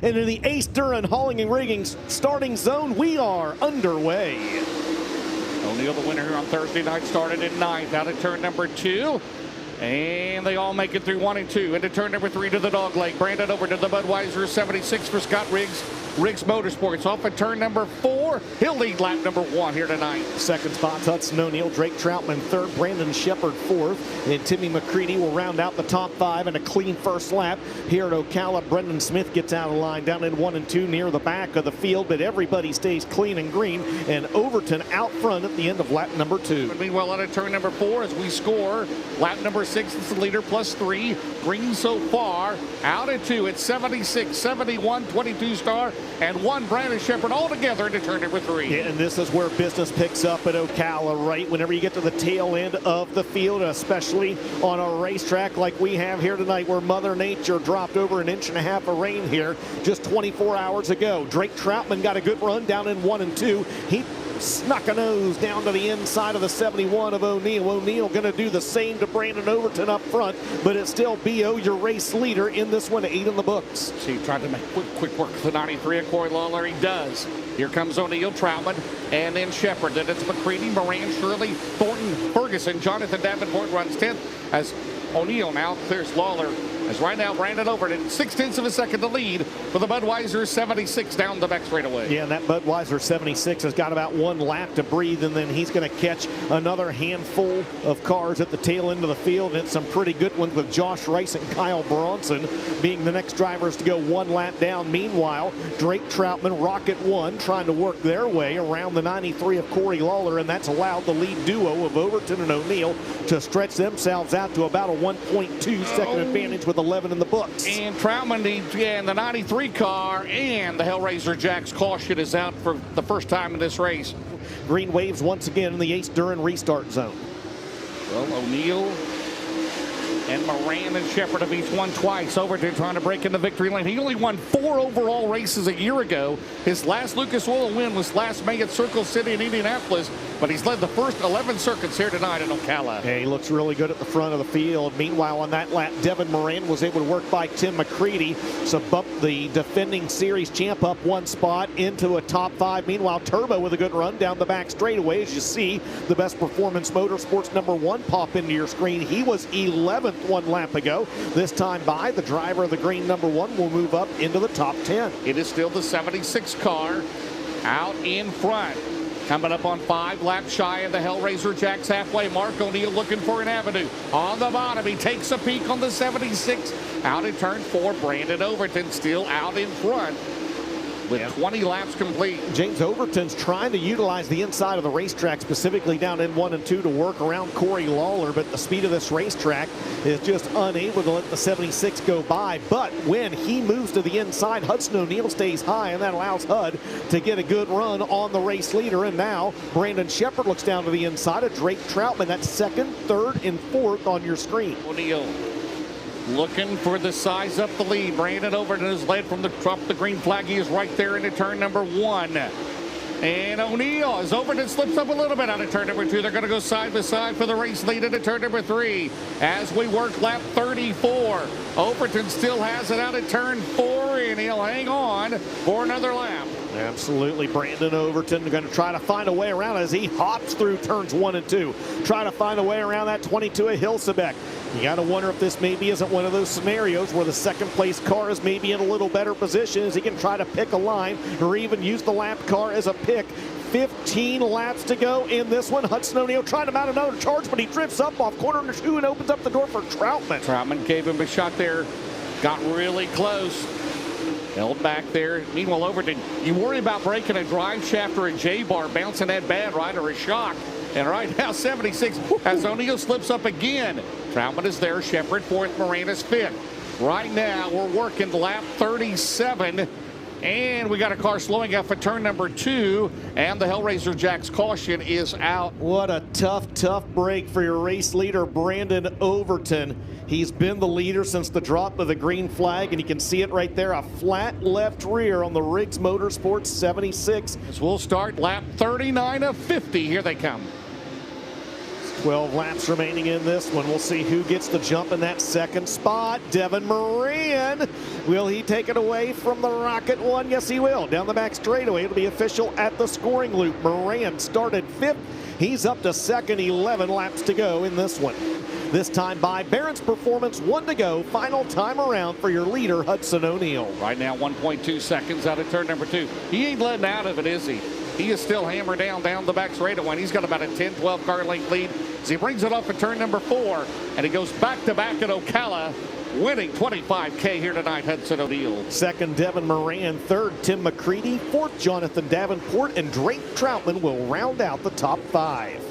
And in the Ace Duran Hauling and Rigging starting zone, we are underway. O'Neill, the winner here on Thursday night, started in 9th out of turn number 2. And they all make it through 1 and 2 into turn number 3 to the dog leg. Brandon over to the Budweiser 76 for Scott Riggs. Riggs Motorsports off at turn number 4. He'll lead lap number 1 here tonight. Second spot, Hudson O'Neill, Drake Troutman third, Brandon Shepard fourth, and Timmy McCready will round out the top 5 in a clean first lap. Here at Ocala, Brendan Smith gets out of line down in 1 and 2 near the back of the field, but everybody stays clean and green, and Overton out front at the end of lap number 2. But meanwhile, out of turn number 4 as we score, lap number 6 is the leader plus 3. Green so far, out at 2 at 76, 71, 22 star, and 1 Brandon Shepard all together into turn number 3. Yeah, and this is where business picks up at Ocala, right? Whenever you get to the tail end of the field, especially on a racetrack like we have here tonight, where Mother Nature dropped over 1.5 inches of rain here just 24 hours ago. Drake Troutman got a good run down in 1 and 2. He snuck a nose down to the inside of the 71 of O'Neill. O'Neill going to do the same to Brandon Overton up front, but it's still B.O., your race leader in this one, 8 in the books. See, tried to make quick work of the 93 of Corey Lawler. He does. Here comes O'Neill, Troutman, and then Shepard. Then it's McCready, Moran, Shirley, Thornton, Ferguson. Jonathan Davenport runs 10th as O'Neill now clears Lawler. As right now, Brandon Overton, 0.6 of a second to lead for the Budweiser 76 down the back straightaway. Yeah, and that Budweiser 76 has got about 1 lap to breathe, and then he's going to catch another handful of cars at the tail end of the field. And it's some pretty good ones with Josh Rice and Kyle Bronson being the next drivers to go 1 lap down. Meanwhile, Drake Troutman, Rocket 1, trying to work their way around the 93 of Corey Lawler, and that's allowed the lead duo of Overton and O'Neill to stretch themselves out to about a 1.2 second advantage with 11 in the books. And Troutman needs, the 93 car, and the Hellraiser Jack's caution is out for the first time in this race. Green waves once again in the Ace Duran restart zone. Well, O'Neill and Moran and Shepard have each won twice. Overton trying to break into victory lane. He only won 4 overall races a year ago. His last Lucas Oil win was last May at Circle City in Indianapolis, but he's led the first 11 circuits here tonight in Ocala. Yeah, he looks really good at the front of the field. Meanwhile, on that lap, Devin Moran was able to work by Tim McCready, so bump the defending series champ up 1 spot into a top 5. Meanwhile, Turbo with a good run down the back straightaway. As you see, the Best Performance Motorsports #1 pop into your screen. He was 11th 1 lap ago. This time by, the driver of the green #1 will move up into the top 10. It is still the 76 car out in front. Coming up on 5 laps shy of the Hellraiser Jack's halfway mark. O'Neill looking for an avenue. On the bottom, he takes a peek on the 76. Out in turn 4, Brandon Overton still out in front with 20 laps complete. James Overton's trying to utilize the inside of the racetrack, specifically down in 1 and 2, to work around Corey Lawler, but the speed of this racetrack is just unable to let the 76 go by. But when he moves to the inside, Hudson O'Neill stays high, and that allows Hud to get a good run on the race leader. And now Brandon Shepard looks down to the inside of Drake Troutman. That's 2nd, 3rd, and 4th on your screen. O'Neill looking for the size up the lead. Brandon Overton is led from the top of the green flag. He is right there into turn #1. And O'Neill, as Overton slips up a little bit out of turn #2, they're going to go side by side for the race lead into turn #3. As we work lap 34, Overton still has it out at turn 4, and he'll hang on for another lap. Absolutely. Brandon Overton going to try to find a way around as he hops through turns 1 and 2. Trying to find a way around that 22 of Hilsebeck. You got to wonder if this maybe isn't one of those scenarios where the 2nd place car is maybe in a little better position, as he can try to pick a line or even use the lap car as a pick. 15 laps to go in this one. Hudson O'Neill trying to mount another charge, but he drifts up off corner 2 and opens up the door for Troutman. Troutman gave him a shot there. Got really close. Held back there. Meanwhile, Overton, you worry about breaking a drive shaft or a J-bar, bouncing that bad, right, or a shock. And right now, 76, as O'Neill slips up again. Troutman is there, Shepard 4th, Moran is 5th. Right now, we're working lap 37. And we got a car slowing up for turn #2, and the Hellraiser Jack's caution is out. What a tough break for your race leader, Brandon Overton. He's been the leader since the drop of the green flag, and you can see it right there, a flat left rear on the Riggs Motorsports 76. As we'll start lap 39 of 50. Here they come. 12 laps remaining in this one. We'll see who gets the jump in that second spot. Devin Moran. Will he take it away from the Rocket One? Yes, he will. Down the back straightaway. It'll be official at the scoring loop. Moran started 5th. He's up to 2nd. 11 laps to go in this one. This time by Barron's Performance, 1 to go. Final time around for your leader, Hudson O'Neal. Right now, 1.2 seconds out of turn number 2. He ain't letting out of it, is he? He is still hammered down the back straightaway. He's got about a 10-12 car length lead as he brings it up at turn number 4. And he goes back-to-back at Ocala, winning 25K here tonight, Hudson O'Neal. Second, Devin Moran. Third, Tim McCready. Fourth, Jonathan Davenport. And Drake Troutman will round out the top 5.